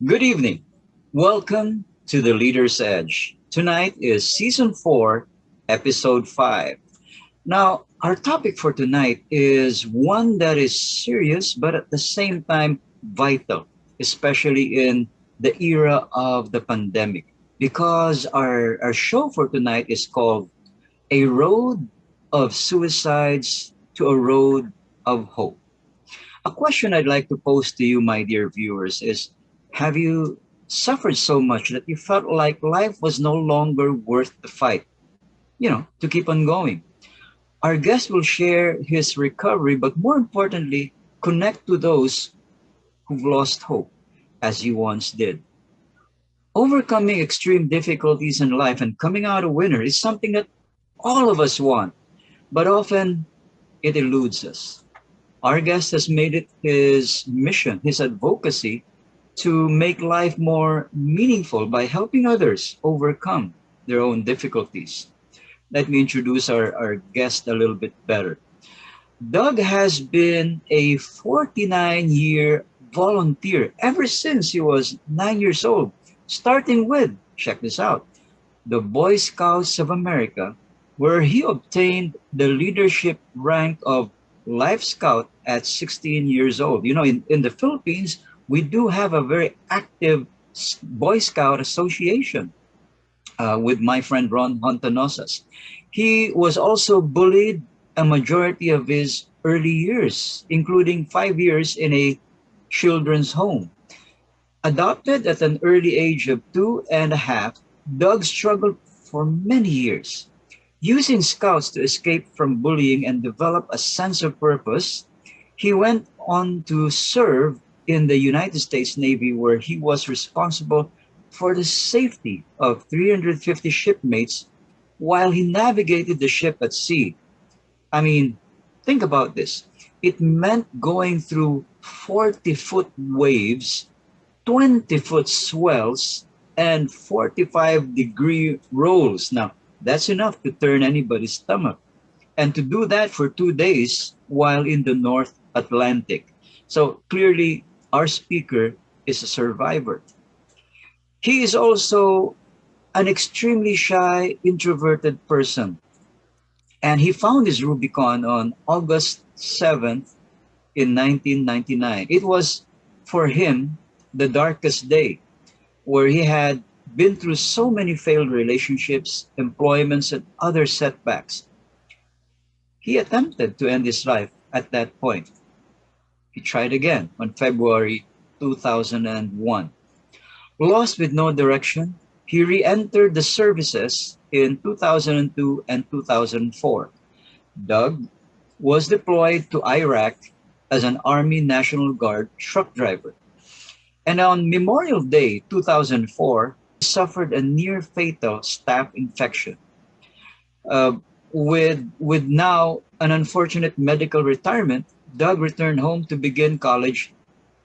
Good evening. Welcome to the Leader's Edge. Tonight is Season 4, Episode 5. Now, our topic for tonight is one that is serious but at the same time vital, especially in the era of the pandemic. Because our show for tonight is called A Road of Suicides to a Road of Hope. A question I'd like to pose to you, my dear viewers, is have you suffered so much that you felt like life was no longer worth the fight, to keep on going? Our guest will share his recovery, but more importantly, connect to those who've lost hope, as you once did. Overcoming extreme difficulties in life and coming out a winner is something that all of us want, but often it eludes us. Our guest has made it his mission, his advocacy, to make life more meaningful by helping others overcome their own difficulties. Let me introduce our guest a little bit better. Doug has been a 49-year volunteer ever since he was 9 years old, starting with, check this out, the Boy Scouts of America, where he obtained the leadership rank of Life Scout at 16 years old. In the Philippines, we do have a very active Boy Scout association with my friend Ron Hontanosas. He was also bullied a majority of his early years, including 5 years in a children's home. Adopted at an early age of 2.5, Doug struggled for many years, using scouts to escape from bullying and develop a sense of purpose. He went on to serve in the United States Navy, where he was responsible for the safety of 350 shipmates while he navigated the ship at sea. I mean, think about this. It meant going through 40-foot waves, 20-foot swells, and 45-degree rolls. Now, that's enough to turn anybody's stomach. And to do that for 2 days while in the North Atlantic. So clearly, our speaker is a survivor. He is also an extremely shy, introverted person. And he found his Rubicon on August 7th in 1999. It was, for him, the darkest day, where he had been through so many failed relationships, employments, and other setbacks. He attempted to end his life at that point. He tried again on February 2001. Lost with no direction, he re-entered the services in 2002 and 2004. Doug was deployed to Iraq as an Army National Guard truck driver. And on Memorial Day 2004, he suffered a near fatal staph infection. Uh, with now an unfortunate medical retirement, Doug returned home to begin college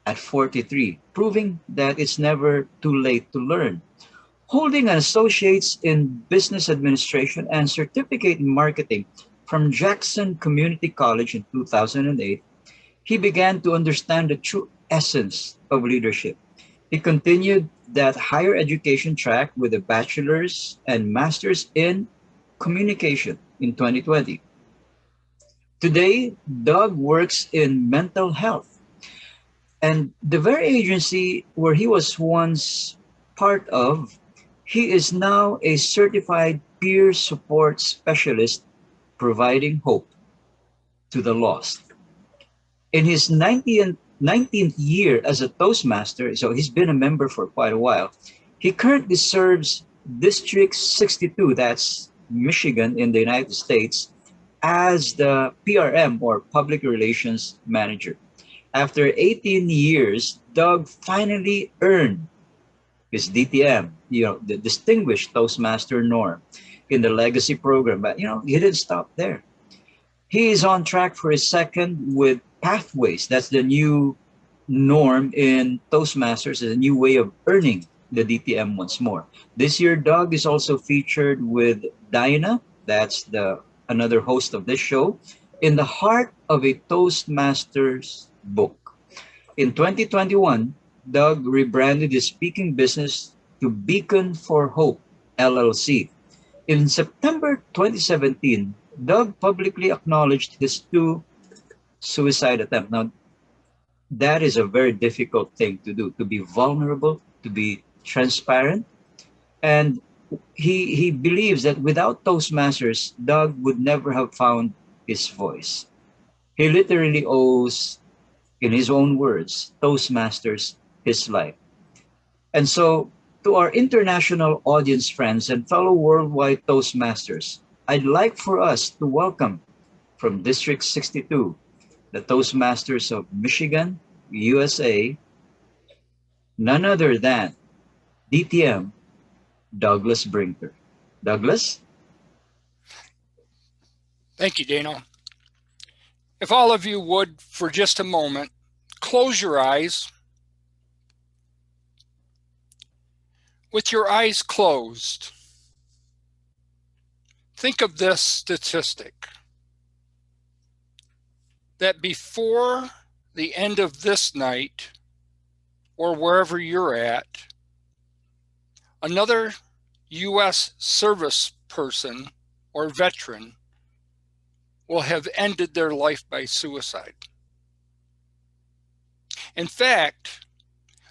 at 43, proving that it's never too late to learn. Holding an associate's in business administration and certificate in marketing from Jackson Community College in 2008, he began to understand the true essence of leadership. He continued that higher education track with a bachelor's and master's in communication in 2020. Today, Doug works in mental health, and the very agency where he was once part of, he is now a certified peer support specialist providing hope to the lost. In his 19th year as a Toastmaster, so he's been a member for quite a while, he currently serves District 62, that's Michigan in the United States, as the PRM or Public Relations Manager. After 18 years, Doug finally earned his DTM, the Distinguished Toastmaster norm in the Legacy program. But, he didn't stop there. He is on track for his second with Pathways. That's the new norm in Toastmasters, a new way of earning the DTM once more. This year, Doug is also featured with Dinah, that's the another host of this show, in the Heart of a Toastmasters book. In 2021, Doug rebranded his speaking business to Beacon for Hope LLC. In September 2017, Doug publicly acknowledged his two suicide attempts. Now, that is a very difficult thing to do, to be vulnerable, to be transparent. And he believes that without Toastmasters, Doug would never have found his voice. He literally owes, in his own words, Toastmasters his life. And so, to our international audience friends and fellow worldwide Toastmasters, I'd like for us to welcome from District 62, the Toastmasters of Michigan, USA, none other than DTM Douglas Brinker. Douglas? Thank you, Dano. If all of you would, for just a moment, close your eyes. With your eyes closed, think of this statistic, that before the end of this night, or wherever you're at, another U.S. service person or veteran will have ended their life by suicide. In fact,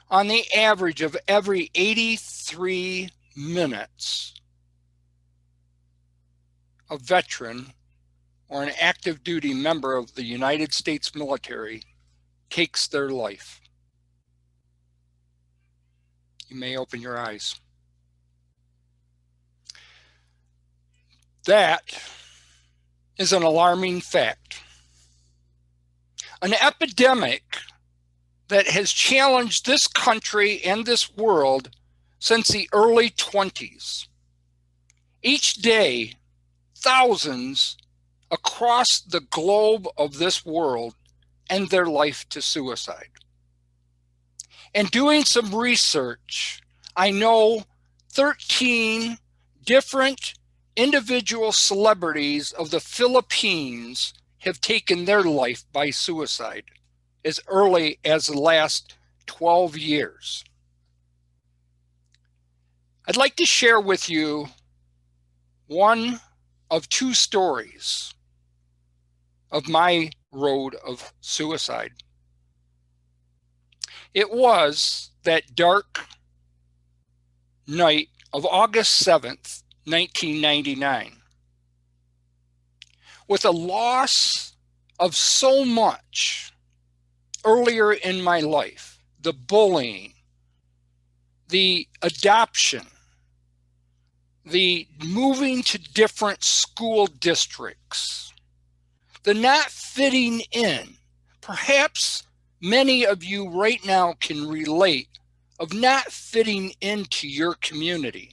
on the average of every 83 minutes, a veteran or an active duty member of the United States military takes their life. You may open your eyes. That is an alarming fact. An epidemic that has challenged this country and this world since the early 20s. Each day, thousands across the globe of this world end their life to suicide. And doing some research, I know 13 different individual celebrities of the Philippines have taken their life by suicide as early as the last 12 years. I'd like to share with you one of two stories of my road of suicide. It was that dark night of August 7th, 1999. With a loss of so much earlier in my life, the bullying, the adoption, the moving to different school districts, the not fitting in. Perhaps many of you right now can relate of not fitting into your community,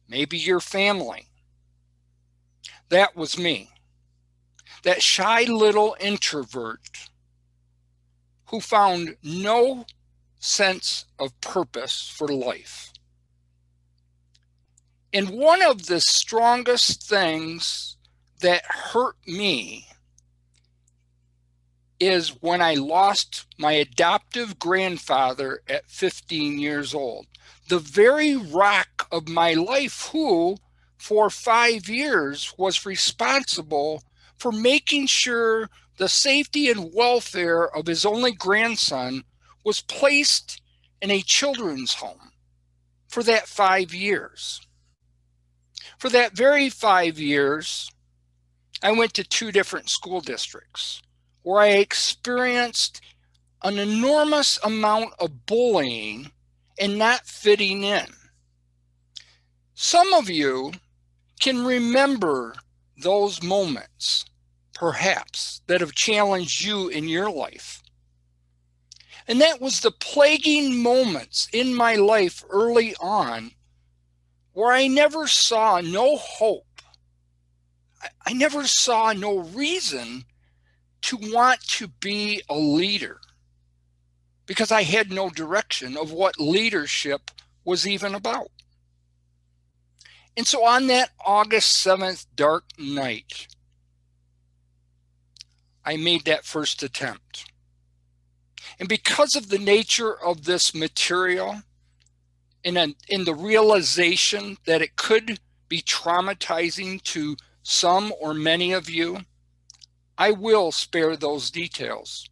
maybe your family. That was me, that shy little introvert who found no sense of purpose for life. And one of the strongest things that hurt me is when I lost my adoptive grandfather at 15 years old. The very rock of my life, who for 5 years was responsible for making sure the safety and welfare of his only grandson was placed in a children's home for that 5 years. For that very 5 years, I went to 2 different school districts where I experienced an enormous amount of bullying and not fitting in. Some of you can remember those moments, perhaps, that have challenged you in your life. And that was the plaguing moments in my life early on where I never saw no hope. I never saw no reason to want to be a leader because I had no direction of what leadership was even about. And so on that August 7th dark night, I made that first attempt. And because of the nature of this material, in the realization that it could be traumatizing to some or many of you, I will spare those details.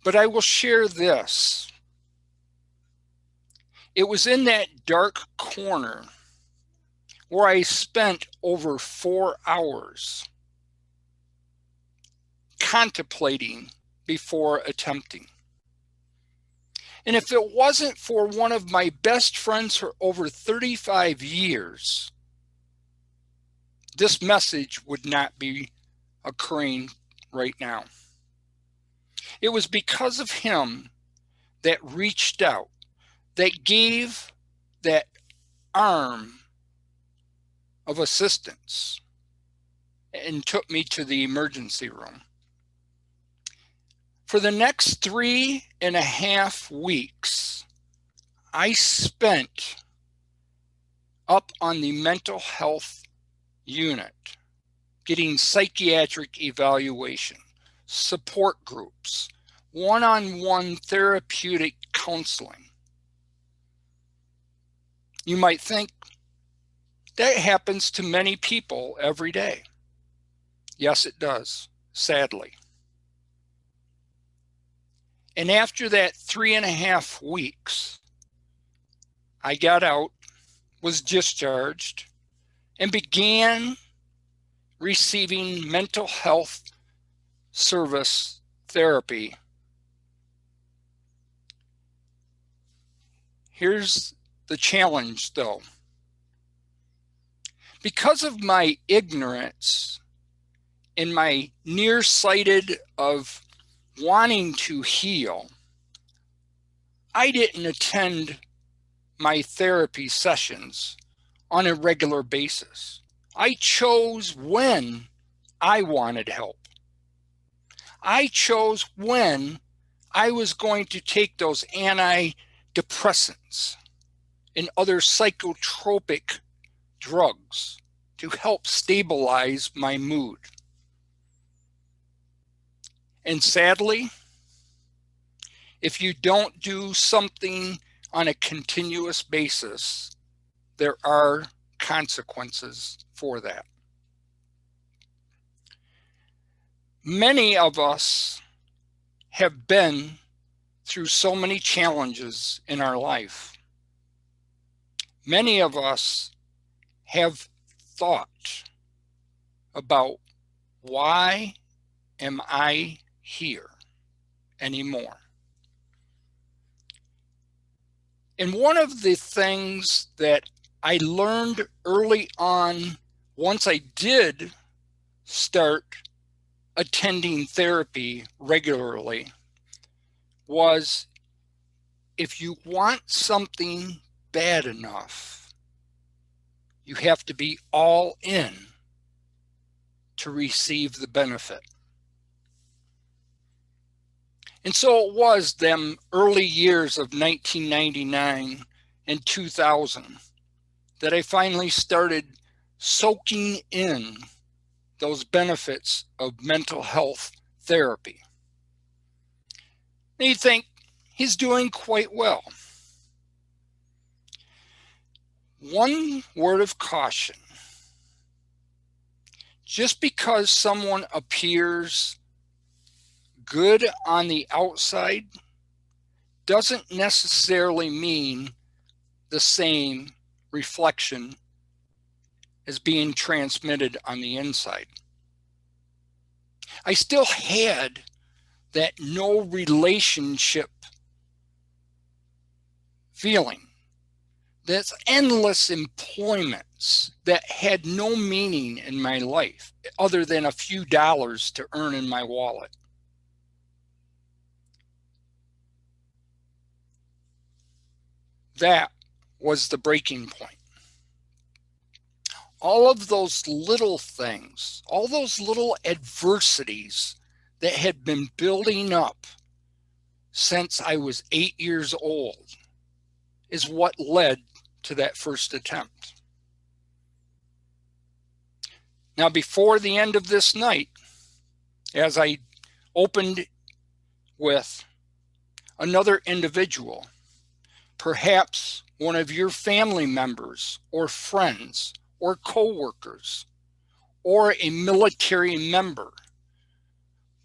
But I will share this. It was in that dark corner where I spent over 4 hours contemplating before attempting. And if it wasn't for one of my best friends for over 35 years, this message would not be occurring right now. It was because of him that reached out, that gave that arm of assistance and took me to the emergency room. For the next 3.5 weeks, I spent up on the mental health unit, getting psychiatric evaluation, support groups, one-on-one therapeutic counseling. You might think that happens to many people every day. Yes, it does, sadly. And after that 3.5 weeks, I got out, was discharged, and began receiving mental health service therapy. Here's the challenge, though. Because of my ignorance and my nearsighted of wanting to heal, I didn't attend my therapy sessions on a regular basis. I chose when I wanted help. I chose when I was going to take those antidepressants and other psychotropic drugs to help stabilize my mood. And sadly, if you don't do something on a continuous basis, there are consequences for that. Many of us have been through so many challenges in our life. Many of us have thought about, why am I here anymore? And one of the things that I learned early on, once I did start attending therapy regularly, was if you want something bad enough, you have to be all in to receive the benefit. And so it was them early years of 1999 and 2000 that I finally started soaking in those benefits of mental health therapy. And you think, he's doing quite well. One word of caution. Just because someone appears good on the outside doesn't necessarily mean the same reflection as being transmitted on the inside. I still had that no relationship feeling. That's endless employments that had no meaning in my life other than a few dollars to earn in my wallet. That was the breaking point. All of those little things, all those little adversities that had been building up since I was 8 years old is what led to that first attempt. Now, before the end of this night, as I opened with, another individual, perhaps one of your family members or friends or coworkers or a military member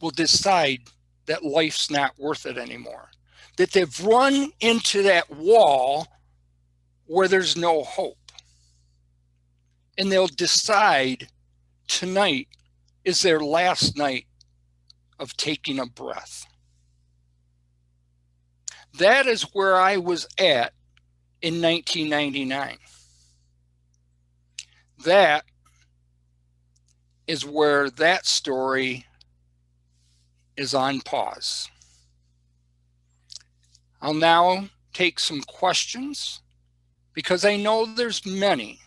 will decide that life's not worth it anymore, that they've run into that wall where there's no hope. And they'll decide tonight is their last night of taking a breath. That is where I was at in 1999. That is where that story is on pause. I'll now take some questions because I know there's many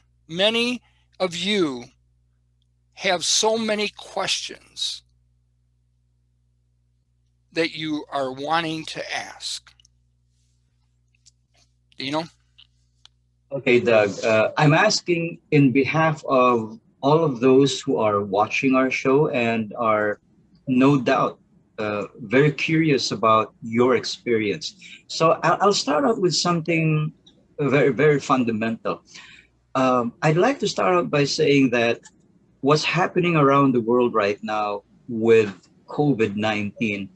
of you have so many questions that you are wanting to ask. Dino? Okay, Doug, I'm asking in behalf of all of those who are watching our show and are no doubt very curious about your experience. So I'll start out with something very fundamental. I'd like to start out by saying that what's happening around the world right now with COVID-19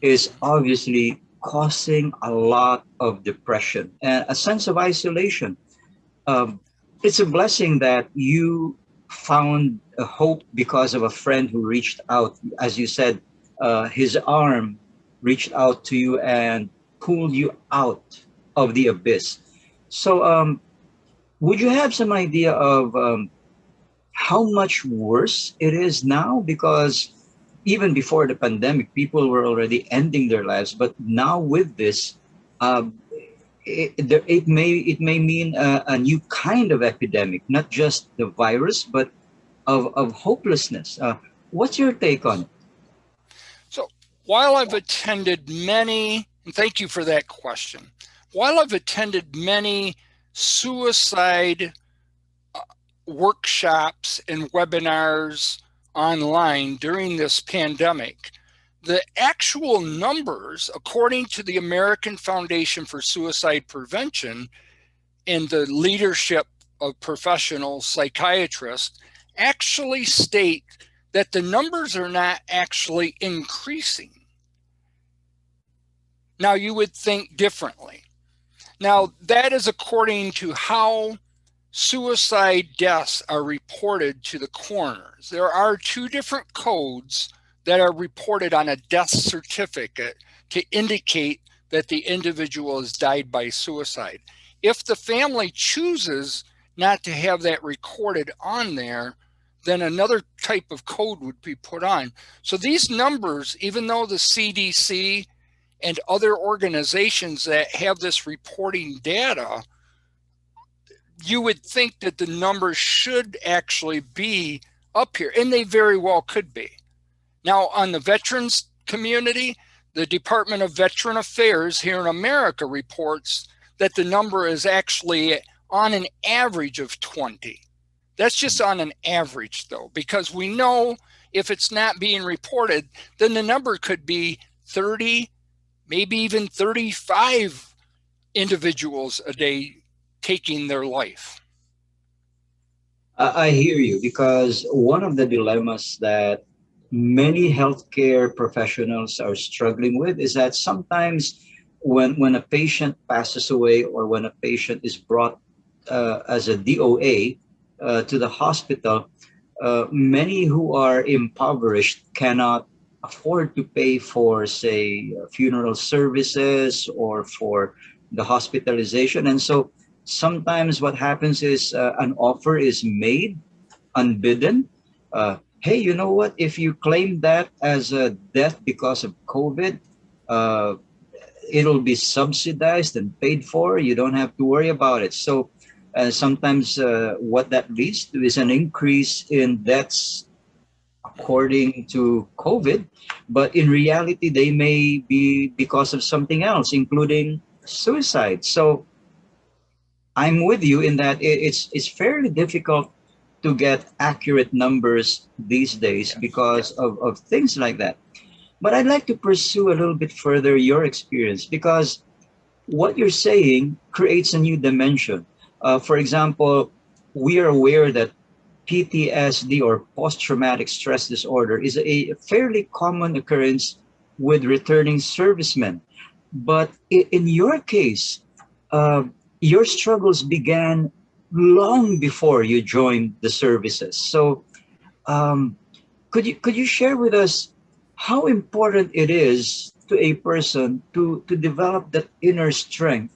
is obviously causing a lot of depression and a sense of isolation. um, it's a blessing that you found a hope because of a friend who reached out. As you said, his arm reached out to you and pulled you out of the abyss. So, would you have some idea of how much worse it is now? Because even before the pandemic, people were already ending their lives, but now with this, uh, it may mean a new kind of epidemic, not just the virus, but of hopelessness. What's your take on it? So while I've attended many, and thank you for that question, while I've attended many suicide workshops and webinars online during this pandemic, the actual numbers, according to the American Foundation for Suicide Prevention and the leadership of professional psychiatrists, actually state that the numbers are not actually increasing. Now, you would think differently. Now, that is according to how suicide deaths are reported to the coroners. There are two different codes that are reported on a death certificate to indicate that the individual has died by suicide. If the family chooses not to have that recorded on there, then another type of code would be put on. So these numbers, even though the CDC and other organizations that have this reporting data, you would think that the numbers should actually be up here, and they very well could be. Now, on the veterans community, the Department of Veteran Affairs here in America reports that the number is actually on an average of 20. That's just on an average, though, because we know if it's not being reported, then the number could be 30, maybe even 35 individuals a day taking their life. I hear you, because one of the dilemmas that many healthcare professionals are struggling with is that sometimes when a patient passes away, or when a patient is brought as a DOA to the hospital, many who are impoverished cannot afford to pay for, say, funeral services or for the hospitalization. And so sometimes what happens is an offer is made unbidden. Hey, you know what? If you claim that as a death because of COVID, uh, it'll be subsidized and paid for. You don't have to worry about it. So sometimes what that leads to is an increase in deaths according to COVID, but in reality, they may be because of something else, including suicide. So I'm with you in that it's fairly difficult to get accurate numbers these days Yes. because of things like that. But I'd like to pursue a little bit further your experience because what you're saying creates a new dimension. For example, we are aware that PTSD or post traumatic stress disorder is a fairly common occurrence with returning servicemen. But in your case, uh, your struggles began long before you joined the services. So, um, could you share with us how important it is to a person to develop that inner strength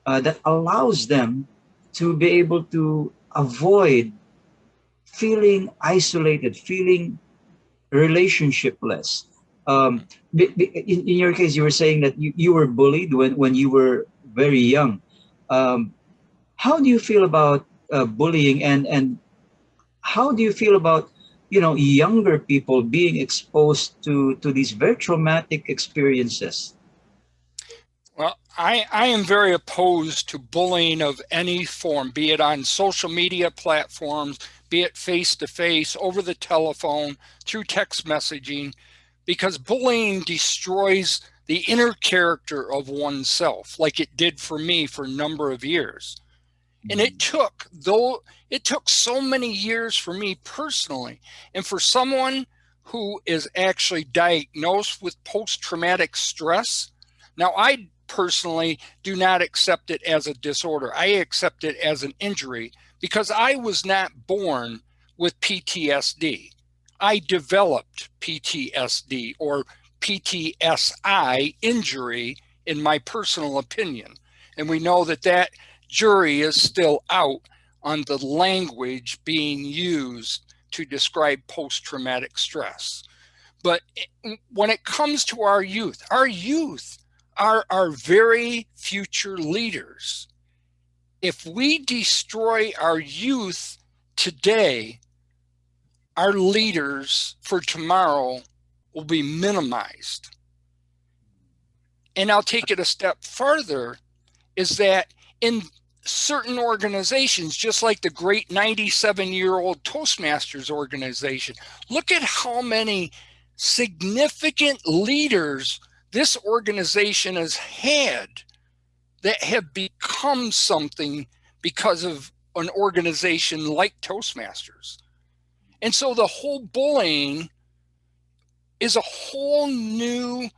that allows them to be able to avoid feeling isolated, feeling relationshipless. In your case, you were saying that you were bullied when you were very young. Um, how do you feel about bullying, and how do you feel about younger people being exposed to these very traumatic experiences? Well, I am very opposed to bullying of any form, be it on social media platforms, be it face to face, over the telephone, through text messaging, because bullying destroys the inner character of oneself, like it did for me for a number of years. And it took so many years for me personally, and for someone who is actually diagnosed with post-traumatic stress. Now, I personally do not accept it as a disorder. I accept it as an injury because I was not born with PTSD. I developed PTSD, or PTSI injury, in my personal opinion. And we know that that jury is still out on the language being used to describe post-traumatic stress. But when it comes to our youth are our very future leaders. If we destroy our youth today, our leaders for tomorrow will be minimized. And I'll take it a step further, is that in certain organizations, just like the great 97-year-old Toastmasters organization, look at how many significant leaders this organization has had that have become something because of an organization like Toastmasters. And so the whole bullying is a whole new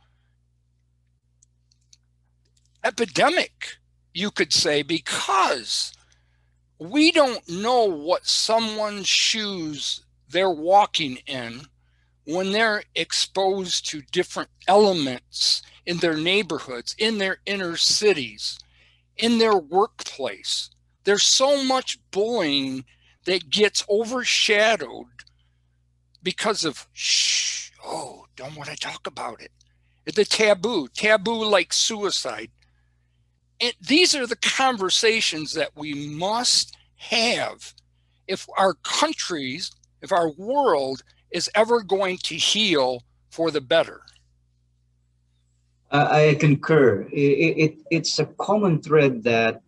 epidemic, you could say, because we don't know what someone's shoes they're walking in when they're exposed to different elements in their neighborhoods, in their inner cities, in their workplace. There's so much bullying that gets overshadowed because of don't want to talk about it. The taboo like suicide. And these are the conversations that we must have if our countries, if our world is ever going to heal for the better. I concur. It's a common thread that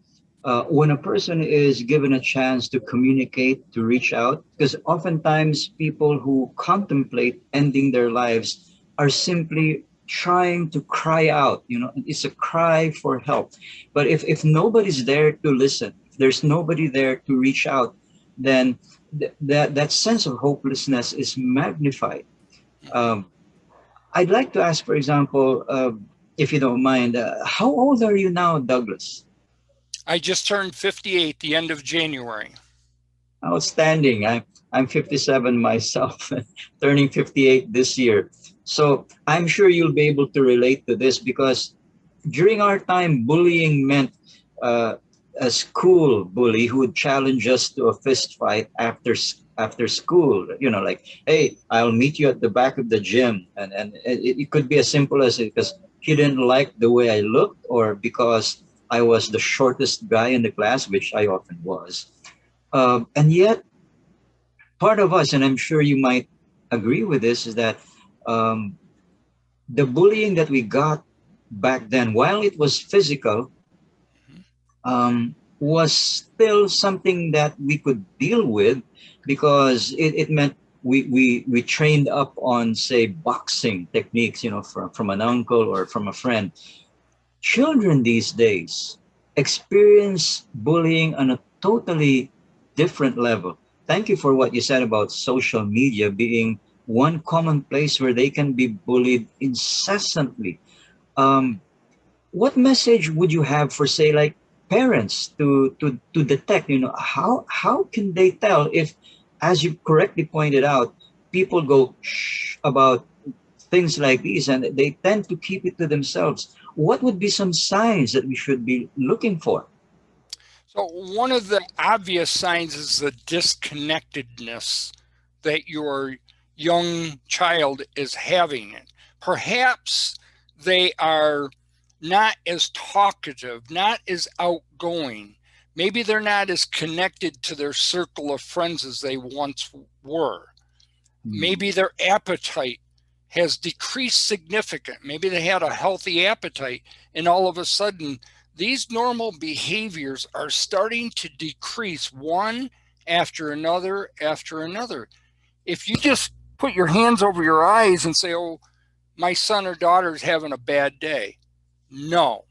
when a person is given a chance to communicate, to reach out, because oftentimes people who contemplate ending their lives are simply trying to cry out. It's a cry for help. But if nobody's there to listen, if there's nobody there to reach out, then that sense of hopelessness is magnified. Um, I'd like to ask, for example, if you don't mind, how old are you now, Douglas? I just turned 58 the end of January. Outstanding. I'm 57 myself, turning 58 this year. So I'm sure you'll be able to relate to this because during our time, bullying meant uh, a school bully who would challenge us to a fist fight after school. Like, hey, I'll meet you at the back of the gym, and it could be as simple as because he didn't like the way I looked, or because I was the shortest guy in the class, which I often was. And yet, part of us, and I'm sure you might agree with this, is that um, the bullying that we got back then, while it was physical, was still something that we could deal with because it meant we trained up on, say, boxing techniques, from an uncle or from a friend. Children these days experience bullying on a totally different level. Thank you for what you said about social media being one common place where they can be bullied incessantly. Um, what message would you have for, say, like, parents to detect, how can they tell if, as you correctly pointed out, people go shh about things like these and they tend to keep it to themselves? What would be some signs that we should be looking for? So, one of the obvious signs is the disconnectedness that your young child is having. Perhaps they are not as talkative, not as outgoing. Maybe they're not as connected to their circle of friends as they once were. Hmm. Maybe their appetite has decreased significant. Maybe they had a healthy appetite, and all of a sudden, these normal behaviors are starting to decrease one after another after another. If you just put your hands over your eyes and say, "Oh, my son or daughter is having a bad day," no,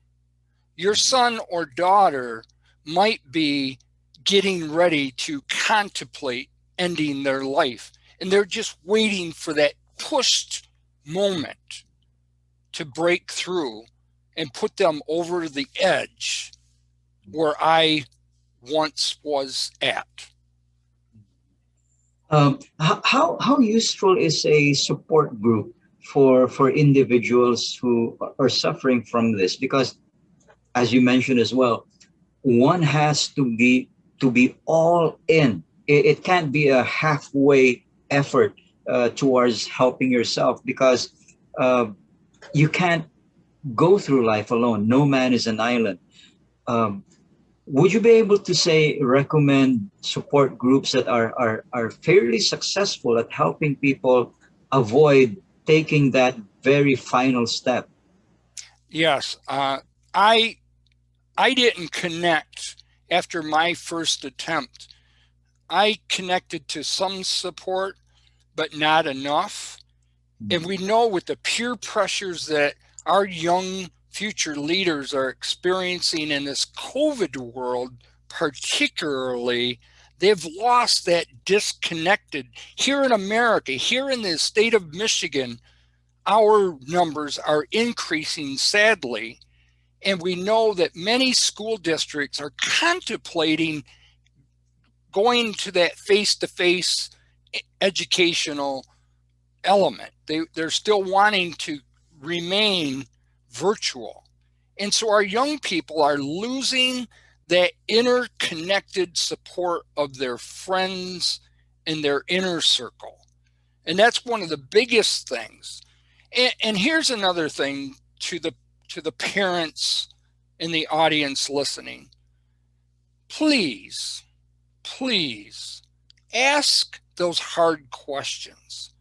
your son or daughter might be getting ready to contemplate ending their life. And they're just waiting for that pushed moment to break through and put them over the edge where I once was at. How useful is a support group for individuals who are suffering from this? Because, as you mentioned as well, one has to be all in. It can't be a halfway effort towards helping yourself, because uh, you can't go through life alone. No man is an island. Um, would you be able to, say, recommend support groups that are fairly successful at helping people avoid taking that very final step? Yes, I I didn't connect after my first attempt. I connected to some support, but not enough. And we know with the peer pressures that our young future leaders are experiencing in this COVID world, particularly, they've lost that disconnected. Here in America, here in the state of Michigan, our numbers are increasing sadly. And we know that many school districts are contemplating going to that face to face educational element. They're still wanting to remain virtual. And so our young people are losing that interconnected support of their friends in their inner circle. And that's one of the biggest things. And here's another thing to the parents in the audience listening. Please, please ask those hard questions.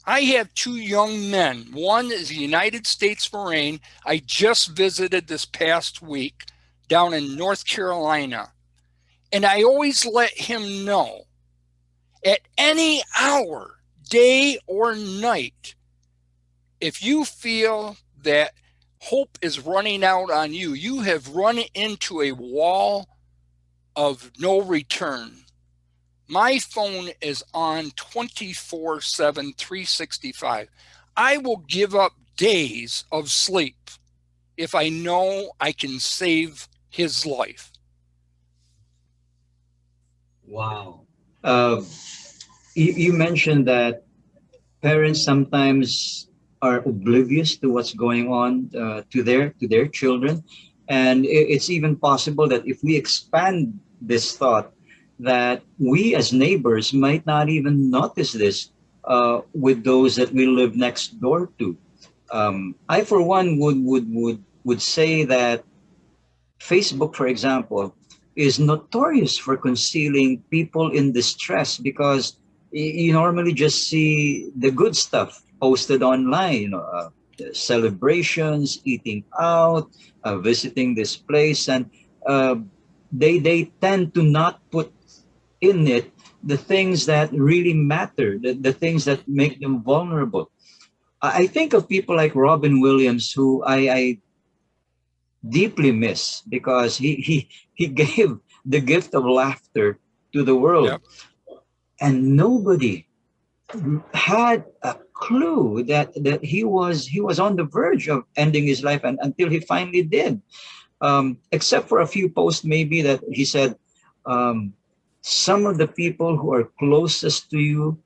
I have two young men. One is a United States Marine. I just visited this past week down in North Carolina. And I always let him know at any hour, day or night, if you feel that hope is running out on you, you have run into a wall of no return. My phone is on 24/7, 365. I will give up days of sleep if I know I can save his life. Wow. Uh, you mentioned that parents sometimes are oblivious to what's going on to their children, and it's even possible that if we expand this thought, that we as neighbors might not even notice this with those that we live next door to. I, for one, would say that Facebook, for example, is notorious for concealing people in distress, because you normally just see the good stuff posted online, celebrations, eating out, visiting this place, and uh, they tend to not put in it the things that really matter, the things that make them vulnerable. I think of people like Robin Williams, who I deeply miss because he gave the gift of laughter to the world, Yep. and nobody had a clue that he was on the verge of ending his life, and until he finally did. Except for a few posts maybe that he said, um, some of the people who are closest to you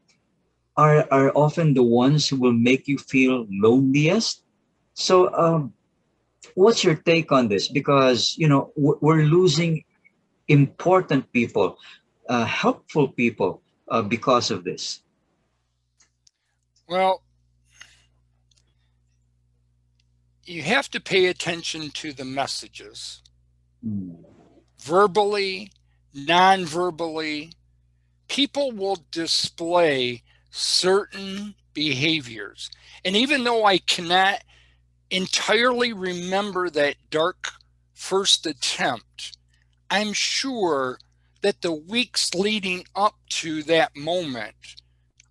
are often the ones who will make you feel loneliest. So what's your take on this? Because we're losing important people, helpful people, because of this. Well, you have to pay attention to the messages, Mm. verbally, non-verbally. People will display certain behaviors. And even though I cannot entirely remember that dark first attempt, I'm sure that the weeks leading up to that moment,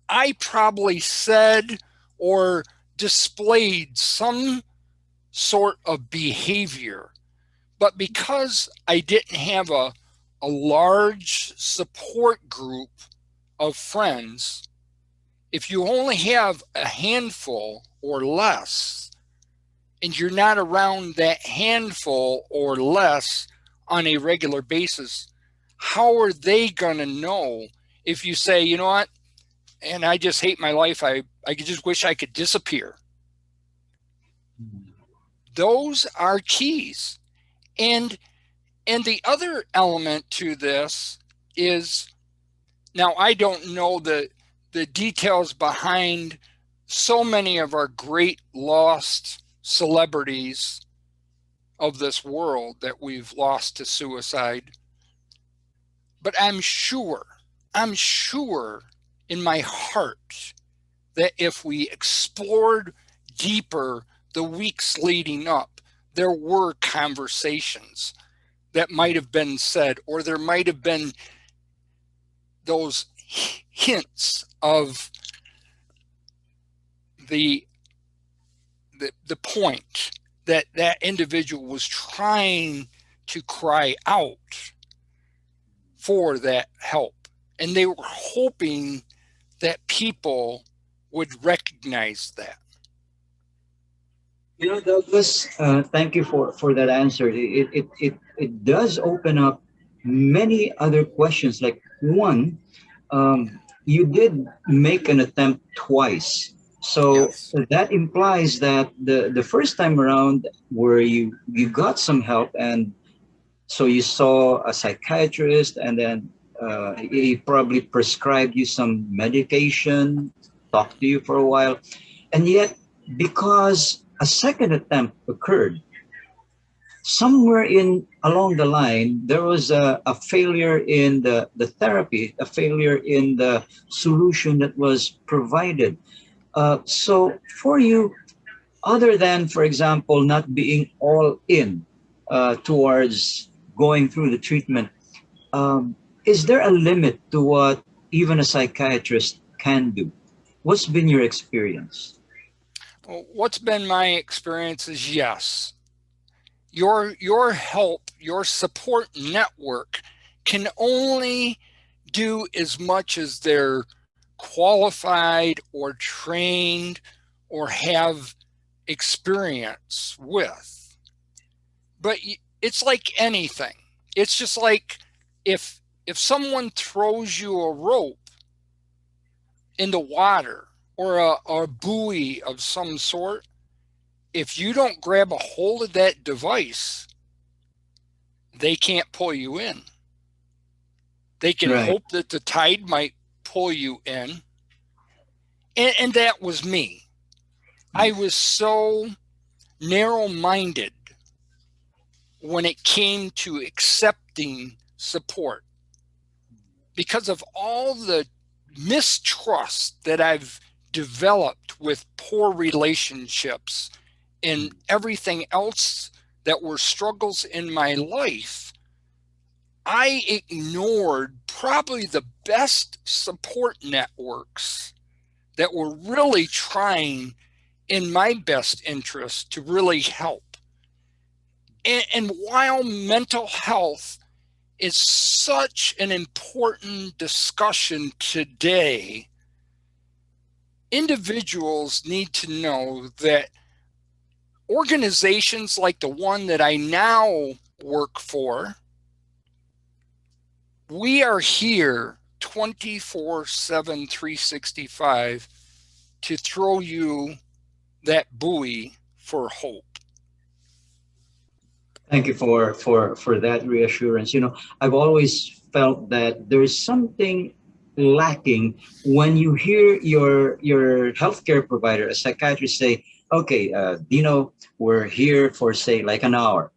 I probably said or displayed some sort of behavior. But because I didn't have a large support group of friends, if you only have a handful or less, and you're not around that handful or less on a regular basis, how are they going to know if you say, you know what, and I just hate my life, I just wish I could disappear? Those are keys. And and the other element to this is, now I don't know the details behind so many of our great lost celebrities of this world that we've lost to suicide. But I'm sure in my heart that if we explored deeper the weeks leading up, there were conversations that might have been said, or there might have been those hints of the the point that that individual was trying to cry out for that help, and they were hoping that people would recognize that. Douglas, thank you for that answer. It does open up many other questions. Like one, you did make an attempt twice, so Yes. that implies that the first time around, where you got some help, and so you saw a psychiatrist, and then he probably prescribed you some medication, talked to you for a while, and yet, because a second attempt occurred, somewhere in along the line, there was a failure in the therapy, a failure in the solution that was provided. So for you, other than, for example, not being all in towards going through the treatment, um, is there a limit to what even a psychiatrist can do? What's been your experience? Well, what's been my experience is, yes, your help, your support network can only do as much as they're qualified or trained or have experience with. But it's like anything. It's just like if someone throws you a rope in the water, or a buoy of some sort, if you don't grab a hold of that device, they can't pull you in. They can Right. hope that the tide might pull you in. And that was me. I was so narrow minded when it came to accepting support because of all the mistrust that I've developed with poor relationships and everything else that were struggles in my life. I ignored probably the best support networks that were really trying in my best interest to really help. And while mental health is such an important discussion today, individuals need to know that organizations like the one that I now work for, we are here 24/7, 365 to throw you that buoy for hope. Thank you for that reassurance. I've always felt that there's something lacking when you hear your healthcare provider, a psychiatrist, say, "Okay, Dino, we're here for say like an hour.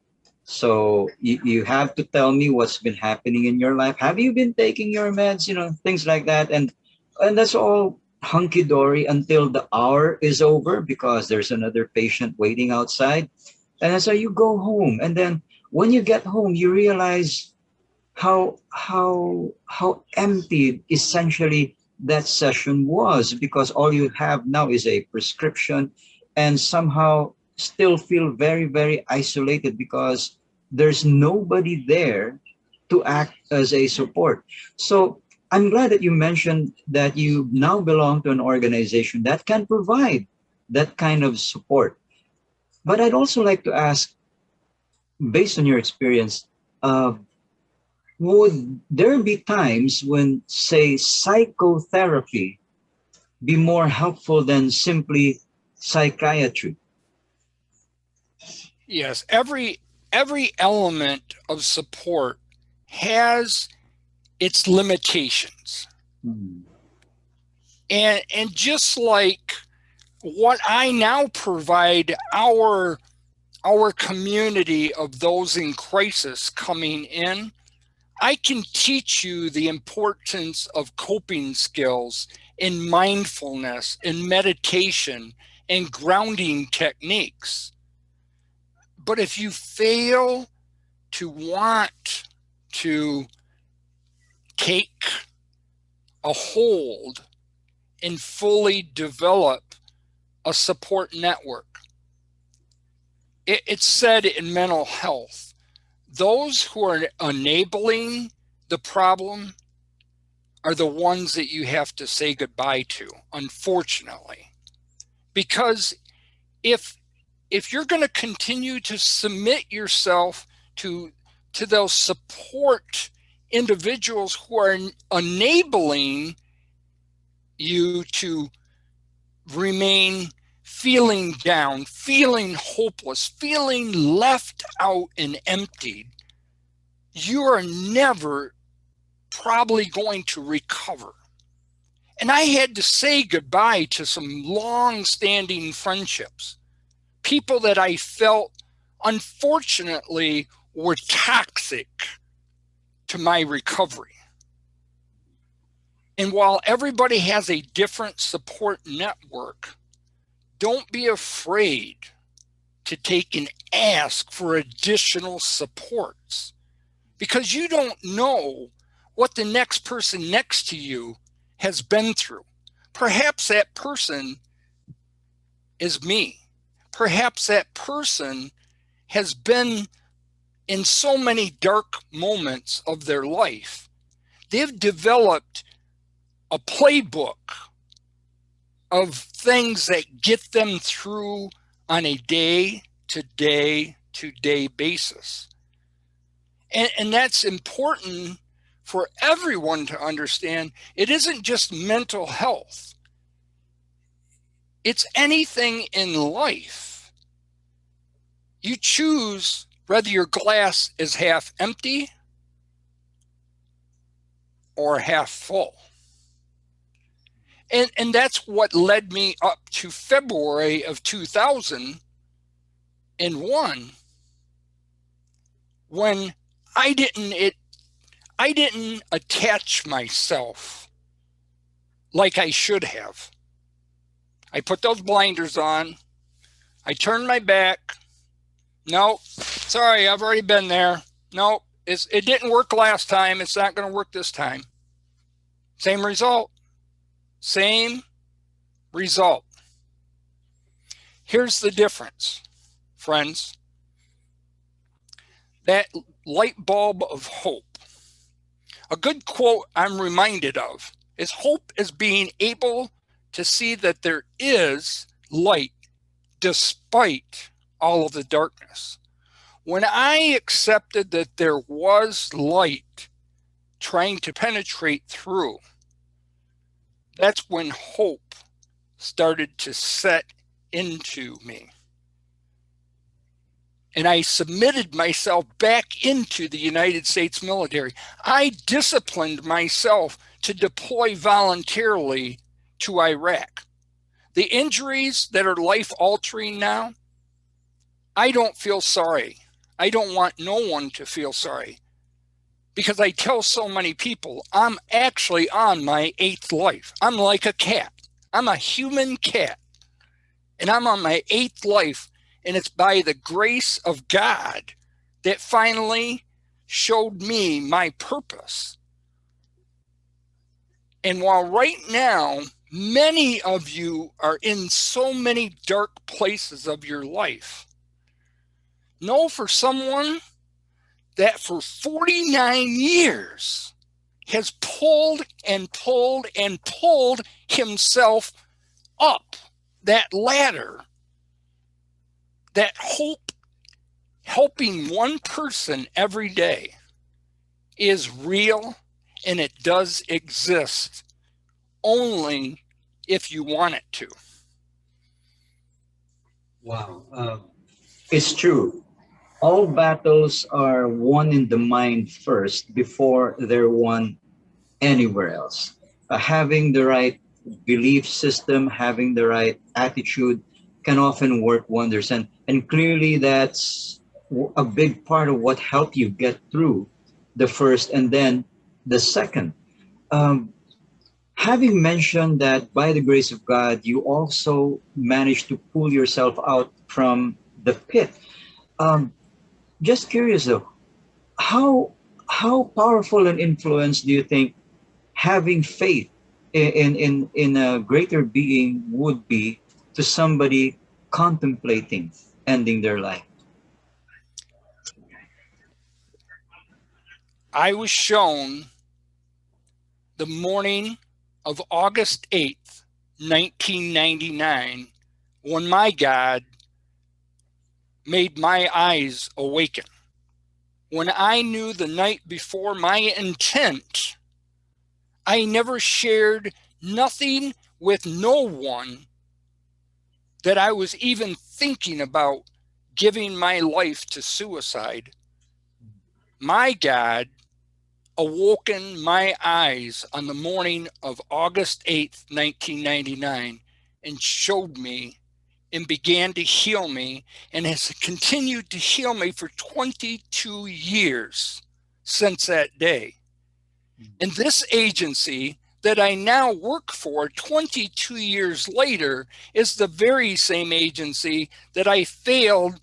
So you have to tell me what's been happening in your life. Have you been taking your meds? Things like that." And that's all hunky dory until the hour is over because there's another patient waiting outside. And so you go home, and then when you get home, you realize how empty essentially that session was, because all you have now is a prescription, and somehow still feel very, very isolated because there's nobody there to act as a support. So I'm glad that you mentioned that you now belong to an organization that can provide that kind of support. But I'd also like to ask, based on your experience, uh, would there be times when, say, psychotherapy be more helpful than simply psychiatry? Yes, every element of support has its limitations. Hmm. And just like what I now provide our community of those in crisis coming in, I can teach you the importance of coping skills in mindfulness, in meditation, and grounding techniques. But if you fail to want to take a hold and fully develop a support network, it's said in mental health, those who are enabling the problem are the ones that you have to say goodbye to, unfortunately. Because if you're going to continue to submit yourself to those support individuals who are enabling you to remain feeling down, feeling hopeless, feeling left out and emptied, you are never probably going to recover. And I had to say goodbye to some long-standing friendships, people that I felt, unfortunately, were toxic to my recovery. And while everybody has a different support network, don't be afraid to take and ask for additional supports, because you don't know what the next person next to you has been through. Perhaps that person is me. Perhaps that person has been in so many dark moments of their life. They've developed a playbook of things that get them through on a day to day to day basis. And that's important for everyone to understand. It isn't just mental health, it's anything in life. You choose whether your glass is half empty or half full. And that's what led me up to February of 2001, when I didn't attach myself like I should have. I put those blinders on. I turned my back. Nope, sorry, I've already been there. Nope, it didn't work last time. It's not going to work this time. Same result. Same result. Here's the difference, friends. That light bulb of hope. A good quote I'm reminded of is hope is being able to see that there is light despite all of the darkness. When I accepted that there was light trying to penetrate through, that's when hope started to set into me. And I submitted myself back into the United States military. I disciplined myself to deploy voluntarily to Iraq. The injuries that are life-altering now, I don't feel sorry. I don't want no one to feel sorry, because I tell so many people I'm actually on my 8th life. I'm like a cat. I'm a human cat, and I'm on my 8th life. And it's by the grace of God that finally showed me my purpose. And while right now, many of you are in so many dark places of your life, know for someone that for 49 years has pulled and pulled and pulled himself up that ladder, that hope, helping one person every day, is real, and it does exist only if you want it to. Wow. It's true. All battles are won in the mind first before they're won anywhere else. Having the right belief system, having the right attitude can often work wonders. And clearly, that's a big part of what helped you get through the first and then the second. Um, Having mentioned that by the grace of God, you also managed to pull yourself out from the pit. Um, just curious though, how how powerful an influence do you think having faith in a greater being would be to somebody contemplating ending their life? I was shown the morning of August 8th, 1999, when my God made my eyes awaken. When I knew the night before my intent, I never shared nothing with no one that I was even thinking about giving my life to suicide. My God awoken my eyes on the morning of August 8th, 1999, and showed me and began to heal me, and has continued to heal me for 22 years since that day. And this agency that I now work for 22 years later is the very same agency that I failed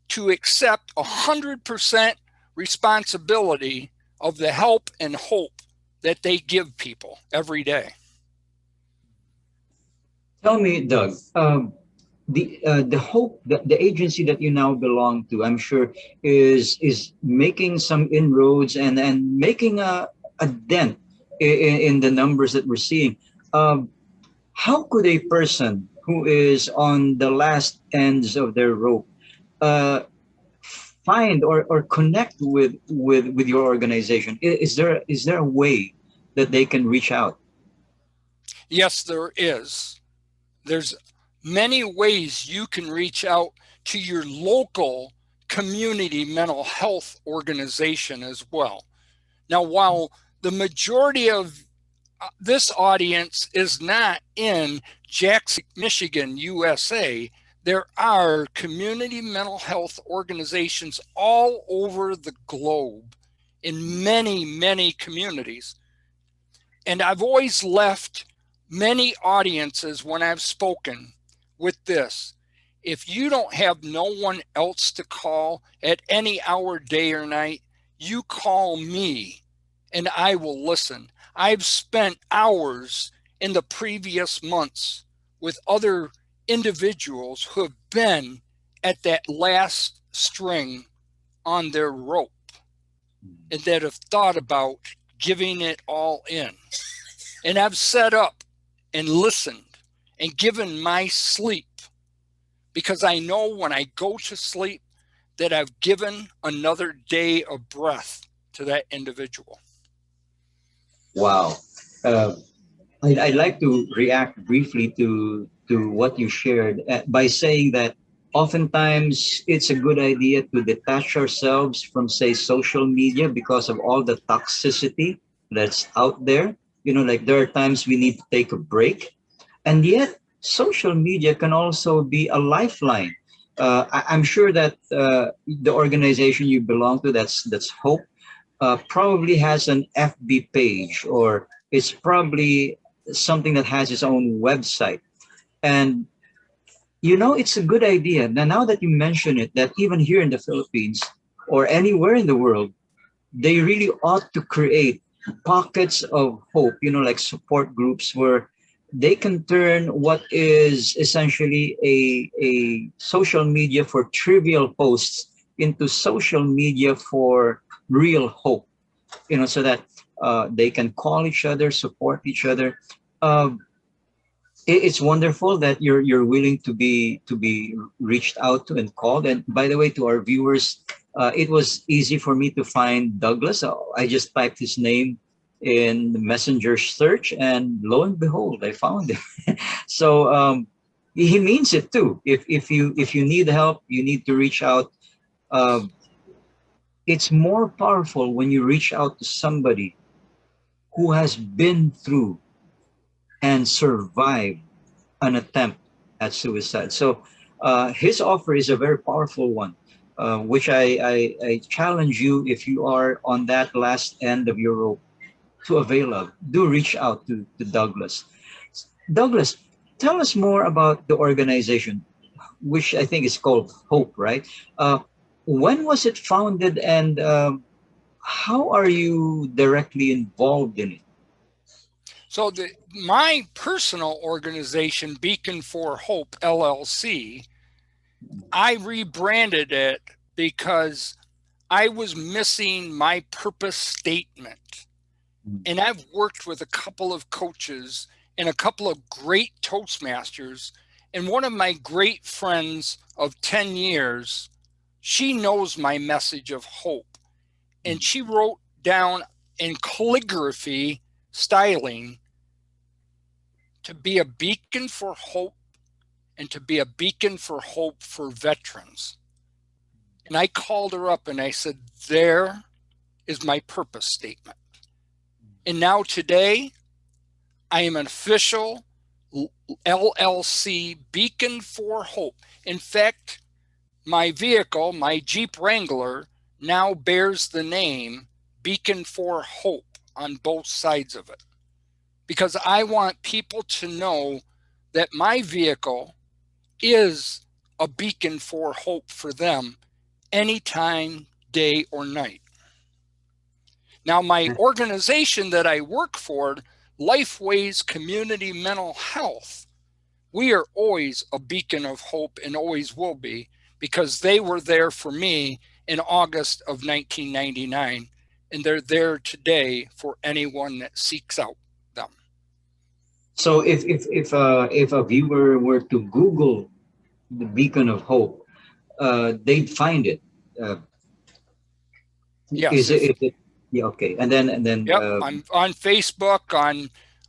to accept 100% responsibility of the help and hope that they give people every day. Tell me, Doug, the hope that the agency that you now belong to, I'm sure, is making some inroads and making a dent in the numbers that we're seeing. Um, how could a person who is on the last ends of their rope uh, find or connect with your organization? Is there a way that they can reach out? Yes, there is. There's many ways you can reach out to your local community mental health organization as well. Now, while the majority of this audience is not in Jackson, Michigan, USA, there are community mental health organizations all over the globe in many, many communities. And I've always left many audiences when I've spoken with this. If you don't have no one else to call at any hour, day or night, you call me, and I will listen. I've spent hours in the previous months with other individuals who have been at that last string on their rope and that have thought about giving it all in. And I've set up and listened and given my sleep because I know when I go to sleep that I've given another day of breath to that individual. Wow. Uh, I'd like to react briefly to what you shared by saying that oftentimes it's a good idea to detach ourselves from, say, social media because of all the toxicity that's out there. You know, like there are times we need to take a break, and yet social media can also be a lifeline. I'm sure that the organization you belong to, that's Hope, probably has an FB page, or it's probably something that has its own website. And you know, it's a good idea. Now that you mention it, that even here in the Philippines or anywhere in the world, they really ought to create pockets of hope, you know, like support groups where they can turn what is essentially a social media for trivial posts into social media for real hope, you know, so that they can call each other, support each other. Uh, it's wonderful that you're willing to be reached out to and called. And by the way, to our viewers, it was easy for me to find Douglas. I just typed his name in the messenger search, and lo and behold, I found him. So he means it too. If you need help, you need to reach out. Uh, it's more powerful when you reach out to somebody who has been through and survived an attempt at suicide. So his offer is a very powerful one, which I challenge you, if you are on that last end of your rope, to avail of. Do reach out to Douglas. Douglas, tell us more about the organization, which I think is called Hope, right? When was it founded, and how are you directly involved in it? So my personal organization, Beacon for Hope LLC, I rebranded it because I was missing my purpose statement. And I've worked with a couple of coaches and a couple of great Toastmasters. And one of my great friends of 10 years, she knows my message of hope. And she wrote down in calligraphy styling to be a beacon for hope and to be a beacon for hope for veterans. And I called her up and I said, there is my purpose statement. And now today, I am an official LLC Beacon for Hope. In fact, my vehicle, my Jeep Wrangler, now bears the name Beacon for Hope on both sides of it. Because I want people to know that my vehicle is a beacon for hope for them anytime, day or night. Now, my organization that I work for, Lifeways Community Mental Health, we are always a beacon of hope and always will be, because they were there for me in August of 1999, and they're there today for anyone that seeks out them. So if a viewer were to Google the Beacon of Hope, they'd find it. Uh, Yes, is it? if Is it? Yeah. Okay. And then. yep, I'm on Facebook,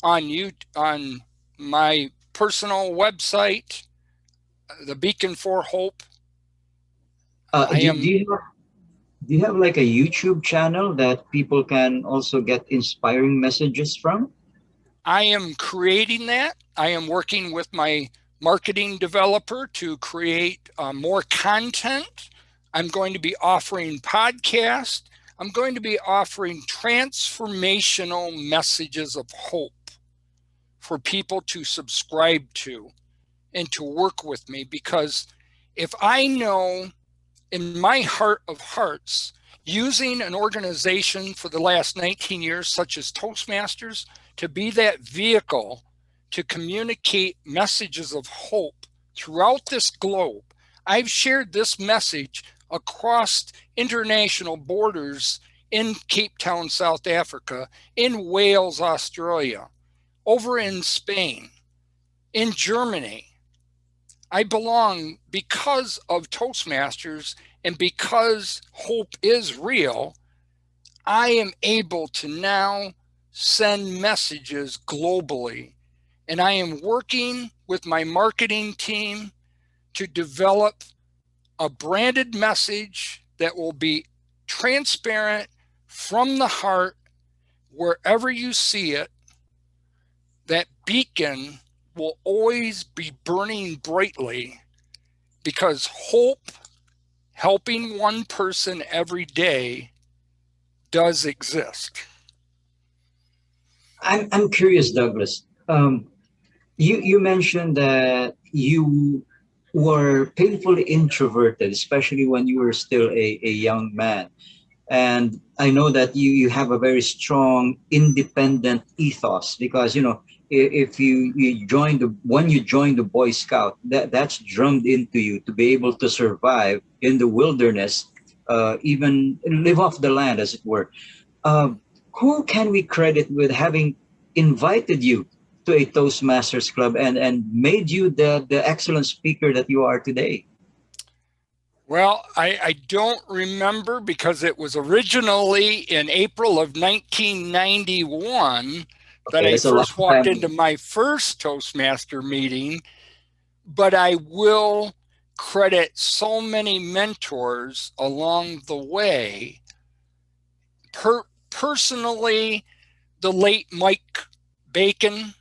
on you, on my personal website, the Beacon for Hope. I Do, do am you have do you have like a YouTube channel that people can also get inspiring messages from? I am creating that. I am working with my marketing developer to create more content. I'm going to be offering podcasts. I'm going to be offering transformational messages of hope for people to subscribe to and to work with me, because if I know in my heart of hearts, using an organization for the last 19 years, such as Toastmasters, to be that vehicle to communicate messages of hope throughout this globe. I've shared this message across international borders in Cape Town, South Africa, in Wales, Australia, over in Spain, in Germany. I belong because of Toastmasters, and because hope is real, I am able to now send messages globally. And I am working with my marketing team to develop a branded message that will be transparent from the heart wherever you see it. That beacon will always be burning brightly, because hope, helping one person every day, does exist. I'm curious, Douglas. You mentioned that you were painfully introverted, especially when you were still a young man. And I know that you have a very strong independent ethos, because if you join the when you join the Boy Scout, that's drummed into you to be able to survive in the wilderness, even live off the land, as it were. um, who can we credit with having invited you to a Toastmasters club and made you the excellent speaker that you are today? Well, I don't remember, because it was originally in April of 1991 that Okay, I that's a long first walked time. into my first Toastmaster meeting, but I will credit so many mentors along the way. Personally, the late Mike Bacon,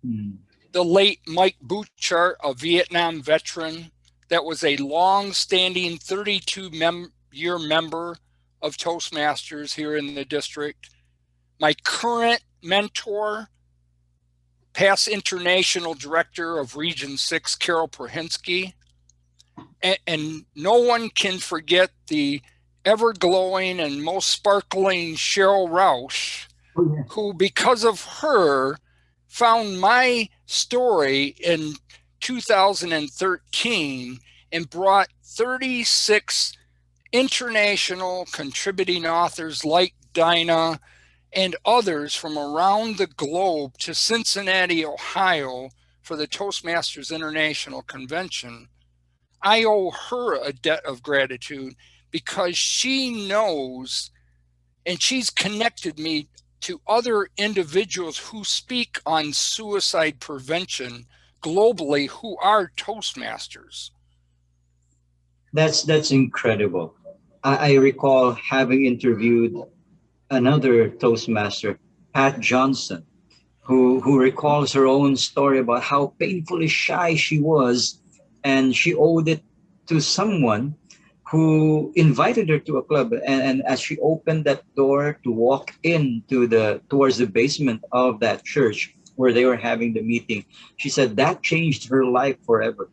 Mm. the late Mike Bouchard, a Vietnam veteran that was a long-standing 32-year member of Toastmasters here in the district. My current mentor, past international director of Region 6, Carol Prohinsky. And no one can forget the ever-glowing and most sparkling Cheryl Roush, Oh, yeah. who, because of her, found my story in 2013 and brought 36 international contributing authors like Dinah and others from around the globe to Cincinnati, Ohio for the Toastmasters International Convention. I owe her a debt of gratitude, because she knows and she's connected me to other individuals who speak on suicide prevention globally who are Toastmasters. That's incredible. I recall having interviewed another Toastmaster, Pat Johnson, who recalls her own story about how painfully shy she was, and she owed it to someone who invited her to a club. And as she opened that door to walk into the towards the basement of that church where they were having the meeting, she said that changed her life forever.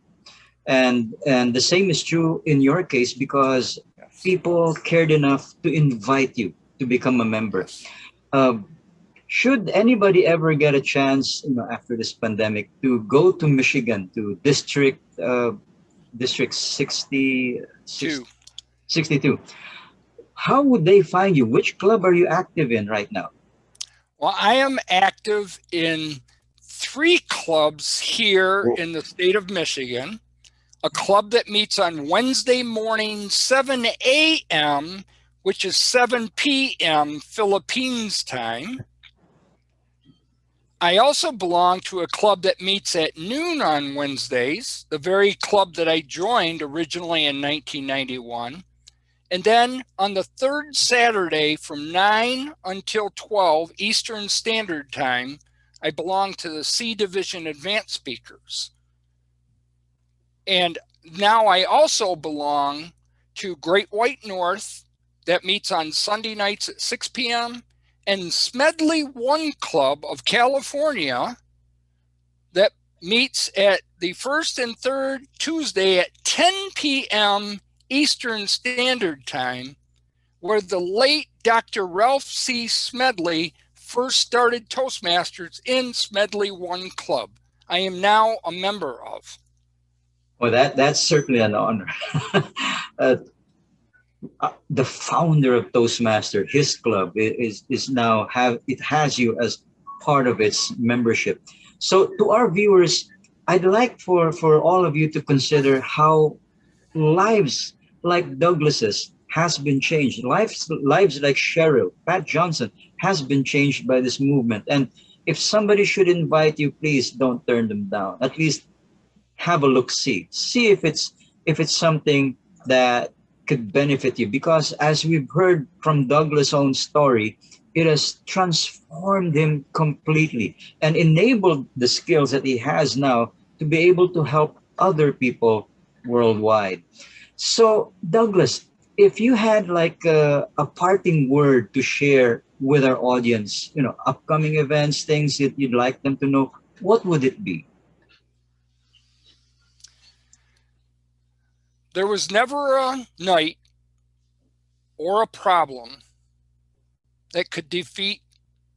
And the same is true in your case, because Yes. people cared enough to invite you to become a member. Yes. Um, should anybody ever get a chance, after this pandemic, to go to Michigan to District 60, Two. 62, how would they find you? Which club are you active in right now? Well, I am active in 3 clubs here Well, in the state of Michigan. A club that meets on Wednesday morning, 7 a.m., which is 7 p.m. Philippines time. I also belong to a club that meets at noon on Wednesdays, the very club that I joined originally in 1991. And then on the third Saturday from 9 until 12 Eastern Standard Time, I belong to the C Division Advanced Speakers. And now I also belong to Great White North, that meets on Sunday nights at 6 p.m., and Smedley One Club of California, that meets at the first and third Tuesday at 10 p.m. Eastern Standard Time, where the late Dr. Ralph C. Smedley first started Toastmasters in Smedley One Club. I am now a member of. Well, that's certainly an honor. uh, the founder of Toastmaster, his club is now have it has you as part of its membership. So to our viewers, I'd like for all of you to consider how lives like Douglas's has been changed. Lives like Cheryl, Pat Johnson has been changed by this movement. And if somebody should invite you, please don't turn them down. At least have a look, see if it's something that could benefit you, because as we've heard from Douglas' own story, it has transformed him completely and enabled the skills that he has now to be able to help other people worldwide. So Douglas, if you had like a parting word to share with our audience, upcoming events, things that you'd like them to know, what would it be? There was never a night or a problem that could defeat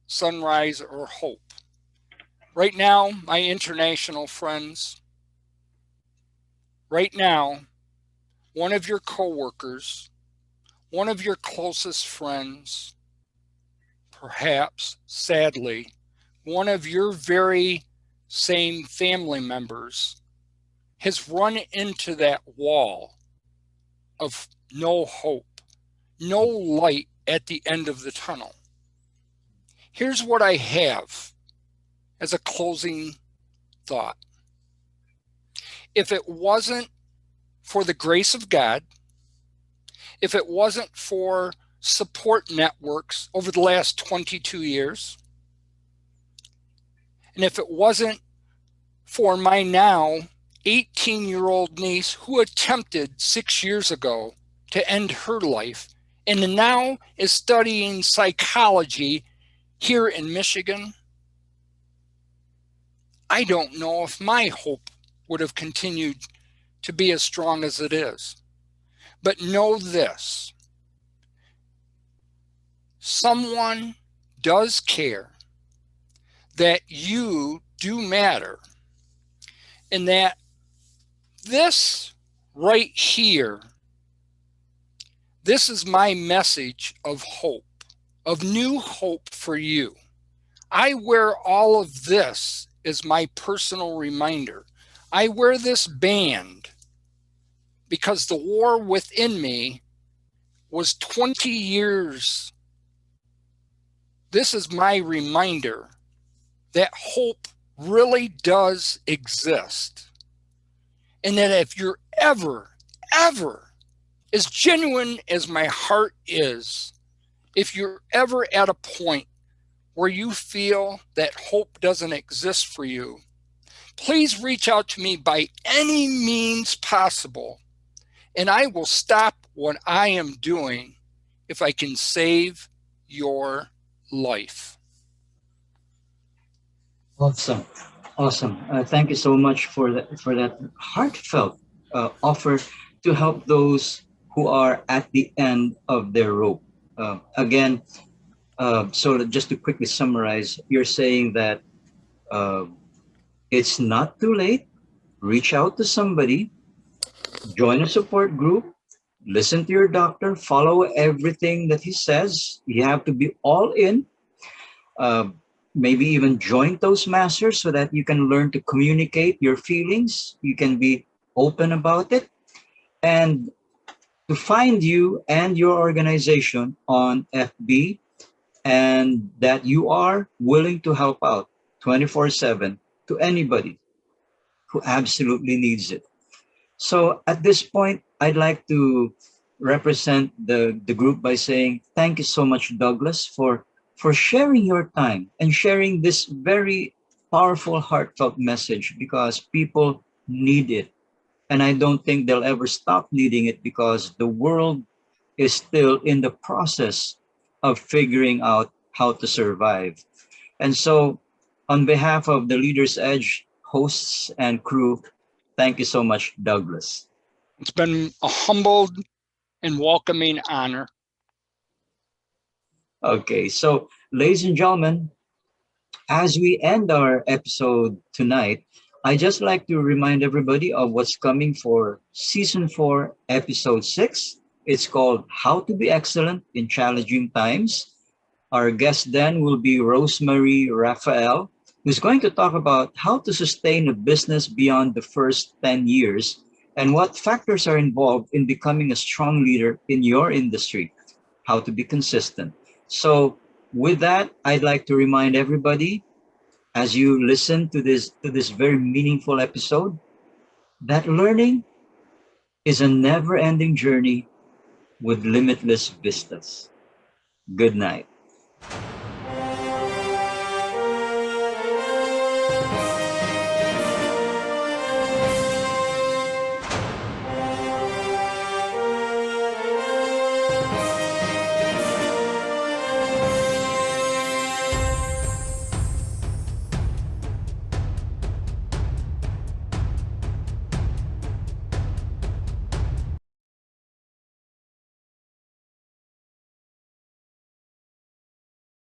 sunrise or hope. Right now, my international friends, right now, one of your coworkers, one of your closest friends, perhaps, sadly, one of your very same family members has run into that wall of no hope, no light at the end of the tunnel. Here's what I have as a closing thought. If it wasn't for the grace of God, if it wasn't for support networks over the last 22 years, and if it wasn't for my now 18-year-old niece who attempted 6 years ago to end her life and now is studying psychology here in Michigan, I don't know if my hope would have continued to be as strong as it is. But know this, someone does care, that you do matter, and that this right here, this is my message of hope, of new hope for you. I wear all of this as my personal reminder. I wear this band because the war within me was 20 years. This is my reminder that hope really does exist. And that if you're ever, as genuine as my heart is, if you're ever at a point where you feel that hope doesn't exist for you, please reach out to me by any means possible, and I will stop what I am doing if I can save your life. Awesome, awesome. Thank you so much for that heartfelt offer to help those who are at the end of their rope. Again, so just to quickly summarize, you're saying that uh, it's not too late. Reach out to somebody, join a support group, listen to your doctor, follow everything that he says. You have to be all in. Uh, Maybe even join Toastmasters so that you can learn to communicate your feelings. You can be open about it. And to find you and your organization on FB, and that you are willing to help out 24/7 to anybody who absolutely needs it. So at this point, I'd like to represent the group by saying thank you so much, Douglas, for sharing your time and sharing this very powerful, heartfelt message, because people need it. And I don't think they'll ever stop needing it, because the world is still in the process of figuring out how to survive. And so, on behalf of the Leaders Edge hosts and crew, thank you so much, Douglas. It's been a humbled and welcoming honor. Okay, so ladies and gentlemen, as we end our episode tonight, I just like to remind everybody of what's coming for season 4, episode 6. It's called How to Be Excellent in Challenging Times. Our guest then will be Rosemary Raphael, who's going to talk about how to sustain a business beyond the first 10 years and what factors are involved in becoming a strong leader in your industry, how to be consistent. So, with that, I'd like to remind everybody as you listen to this very meaningful episode that learning is a never-ending journey with limitless vistas. Good night.